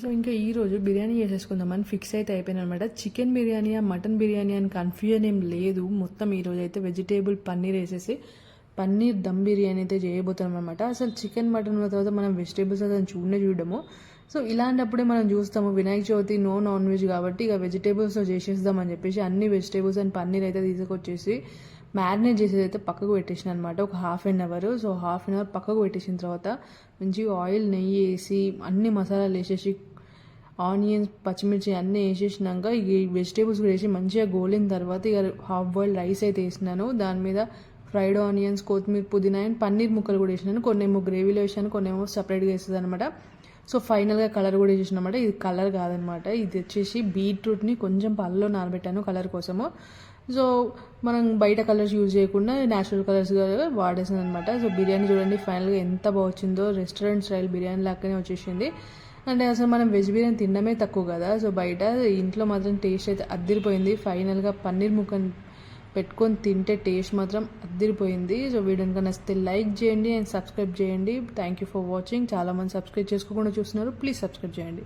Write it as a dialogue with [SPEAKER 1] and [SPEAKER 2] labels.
[SPEAKER 1] So ఇంకా ఈరోజు biryani చేసేసుకుందామని fix అయితే అయిపోయాను అనమాట. చికెన్ బిర్యానీ మటన్ బిర్యానీ అని కన్ఫ్యూజన్ ఏం లేదు. మొత్తం ఈరోజు అయితే వెజిటేబుల్ పన్నీర్ వేసేసి పన్నీర్ దమ్ బిర్యానీ అయితే చేయబోతున్నాం అనమాట. అసలు చికెన్ మటన్ తర్వాత మనం వెజిటేబుల్స్ అయితే చూడము. సో ఇలాంటప్పుడే మనం చూస్తాము వినాయక చవితి నాన్ వెజ్ కాబట్టి ఇక వెజిటేబుల్స్తో చేసేద్దామని చెప్పేసి అన్ని వెజిటేబుల్స్ అండ్ పన్నీర్ అయితే తీసుకొచ్చేసి మ్యారినేట్ చేసేది అయితే పక్కకు పెట్టేసిన అనమాట ఒక ½ అవర్. సో ½ అవర్ పక్కకు పెట్టేసిన తర్వాత మంచిగా ఆయిల్ నెయ్యి వేసి అన్ని మసాలాలు వేసేసి ఆనియన్స్ పచ్చిమిర్చి అన్నీ వేసేసినాక ఈ వెజిటేబుల్స్ కూడా వేసి మంచిగా గోలిన తర్వాత ఇక హాఫ్ బాయిల్ రైస్ అయితే వేసినాను. దాని మీద ఫ్రైడ్ ఆనియన్స్ కొత్తిమీర పుదీనా అండ్ పన్నీర్ ముక్కలు కూడా వేసినాను. కొన్నేమో గ్రేవీలో వేసాను, కొన్నేమో సపరేట్గా వేస్తుంది అనమాట. సో ఫైనల్గా కలర్ కూడా వేసేసిన అనమాట. ఇది కలర్ కాదనమాట, ఇది వచ్చేసి బీట్రూట్ని కొంచెం పాలలో నానబెట్టాను కలర్ కోసము. సో మనం బయట కలర్స్ యూజ్ చేయకుండా న్యాచురల్ కలర్స్ వాడేసాను అనమాట. సో బిర్యానీ చూడండి ఫైనల్గా ఎంత బాగా వచ్చిందో, రెస్టారెంట్ స్టైల్ బిర్యానీ లాగానే వచ్చేసింది. అంటే అసలు మనం వెజ్ బిర్యానీ తినడమే తక్కువ కదా, సో బయట ఇంట్లో మాత్రం టేస్ట్ అయితే అద్దిరిపోయింది. ఫైనల్గా పన్నీర్ ముక్కను పెట్టుకొని తింటే టేస్ట్ మాత్రం అద్దిరిపోయింది. సో వీడియో కనుక నచ్చితే లైక్ చేయండి అండ్ సబ్స్క్రైబ్ చేయండి. Thank you for watching. చాలామంది సబ్స్క్రైబ్ చేసుకోకుండా చూస్తున్నారు, ప్లీజ్ సబ్స్క్రైబ్ చేయండి.